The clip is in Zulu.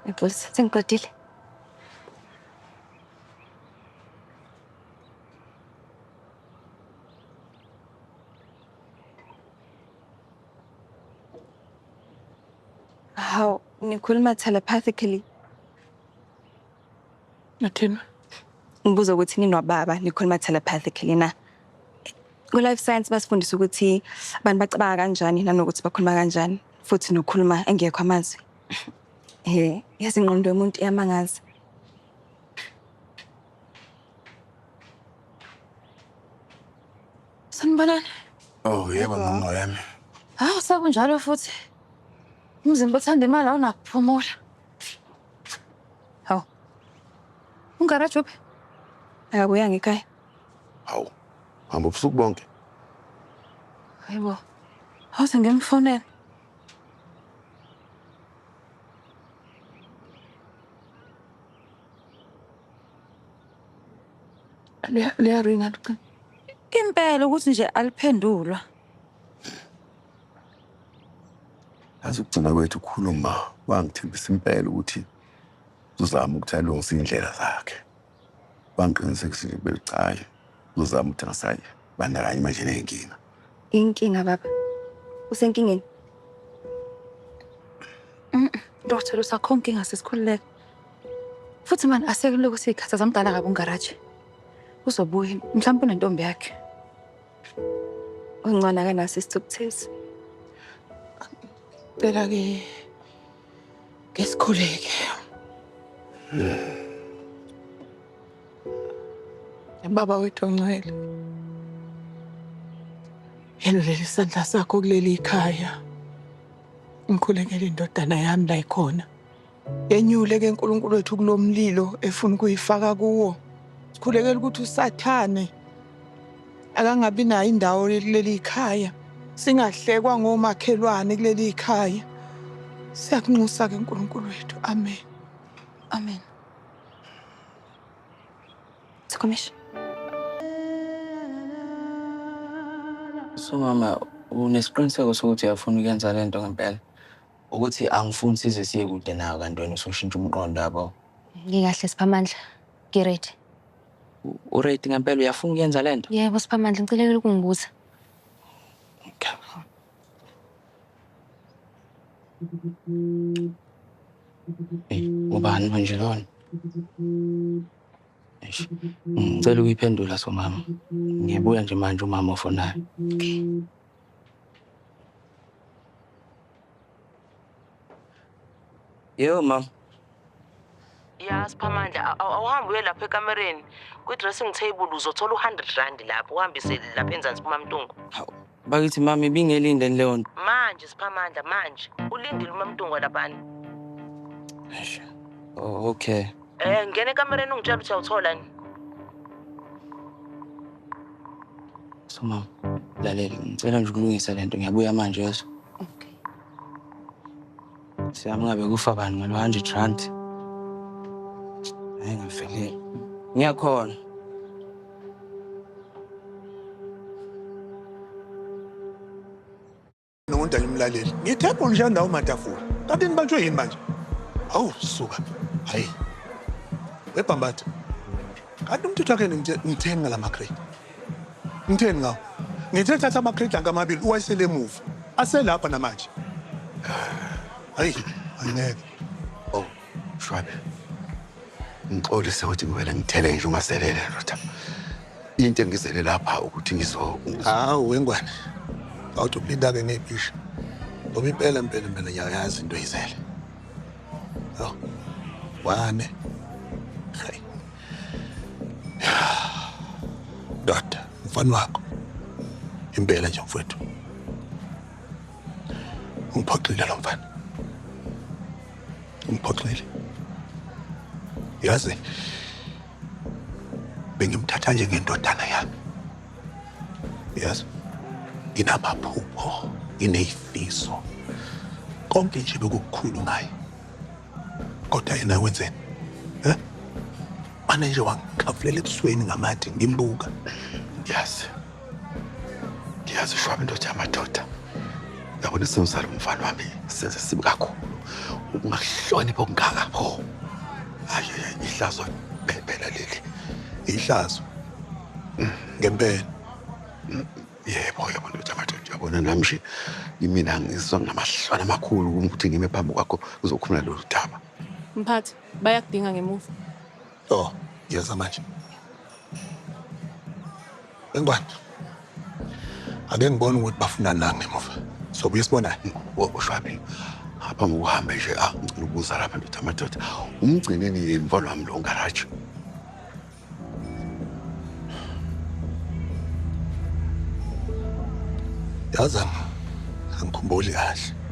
Nkosi, sengiqedile. Hawu, nikhuluma telepathically. Nathina? Ngibuza ukuthi ninobaba nikhuluma telepathically na? Ku-life science basifundisa ukuthi abantu bacabanga kanjani nanokuthi bakhuluma kanjani futhi nokukhuluma engekho amazwi. Yazi ingqondo yomuntu iyamangaza. Sanibonani? Oh, yebo mama yami. Hawu, sekunjalo futhi. Umzimba othanda imali awunakuphumula. Hawu. Ungaraji uphi? Akabuyanga ekhaya. Hawu. Hamba ubusuku bonke. Hayibo. Awuze ngimfonele. Liyaringa luqini. Impela ukuthi nje aliphendulwa. Azi ukugcina kwethu ukukhuluma wangithembisa impela ukuthi uzama ukuthi alungise indlela zakhe. Wangiqinisekisa nje belicayi. Uzama ukuthi angasayi bandakanye manje nenkinga. Inkinga baba. Usenkingeni? Doctor usakho inkinga sesikhululeka. Futhi manje asekuloko sikhathaza umdala kabi ungaraji. Uzobuya mhlawumbe unentombi yakhe. Ungcona kanaso isithukuthezi. Phela ke sikhuleke. Baba wethu ongcwele. Yelulele isandla sakho kuleli ikhaya. Ngikhulekele indodana yami la ikhona. Yenyule ke uNkulunkulu wethu kulomlilo efuna ukuyifaka kuwo. Sikhulekela ukuthi uSathane akangabi nayo indawo kuleli ikhaya. Singahlekwa ngomakhelwane kuleli ikhaya. Siyakunxusa ke uNkulunkulu wethu. Amen. Amen. Sikhomesha. So mama, unesiqiniseko sokuthi uyafuna ukuyenza lento ngempela. Ukuthi angifuni size siye kude nayo kanti wena usoshintsha umqondo yabo. Ngikahle Siphamandla. Ngiready. Uready ngempela uyafuna ukuyenza lento? Yebo Siphamandla, ngicela ukungibuza. Okay. Ubani manje lona? Eish. Ngicela ukuyiphendula so mama. Ngiyabuya nje manje umama ofonayo. Okay. Yebo mama. Ya Siphamandla, awuhambe uye lapha ekamereni kwi-dressing table uzothola u100 lapho uhambise lapha eNzansi kuMamtungu. Bakithi mama ibingelinde leyo nto. Manje Siphamandla manje ulindile uMamtungu laphana. Eish. Oh, okay. Ngena ekamereni ungitshela ukuthi awuthola ni. So mama, lalela ngicela nje ukulungisa lento ngiyabuya manje yeso. Okay. Siyami ngabe kufa bani ngalo 100 rand. Hayi ngifele. Ngiyakhona. Nomuntu angimlaleli. Ngithepha nje ndawo matafula. Kanti nibanjwe yini manje? Awu suka. Hayi. Webhambatha. Kanti umthetho wakhe ngitheni ngala crate. Ngitheni ngawo? Ngithe thatha ama crate angamabili uwayisele emuva. Aselapha namanje. Hayi, angeke. Oh, Shwabe. Ngixolise ukuthi ngivela ngithele nje ungaselele ndoda. Into engizele lapha ukuthi Hawu wengwane. Awuthuphinda ke ngebhisha. Ngoba impela ngiyayazi into izele. Oh. Wane. Hayi. Doda, mfana wakho. Impela nje mfowethu. Ungiphoxile lo mfana. Ungiphoxile. Yazi. Bengimthatha njengendodana yami. Yazi. Inamaphupho, ineyifiso. Konke nje bekukhulu ngaye. Kodwa yena wenzeni? Manje wangikhafulela ebusweni ngamathi ngimbuka. Yazi. Shwabe ndoda yamadoda. Yabona isizalo umfana wami senze sibi kakhulu. Ungahlonipha okungaka pho. Hayi ihlazo phela leli. Ihlazo. Ngempela. Yebo ndoda amadoda uyabona nami nje imina ngizwa nginamahlwana amakhulu ukuthi ngime phambi kwakho uzokhuluma lolu daba. Mphathi, bayakudinga ngemuva. Oh, yeza manje. Engwane. Ake ngibone ukuthi bafuna nani ngemuva. So buyisibona Ushwabi. Apha ngokuhamba nje ngicela ukubuza lapha ndoda amadoda. Umgcineni involve wami lo garage. yazi angikhumbuli kahle.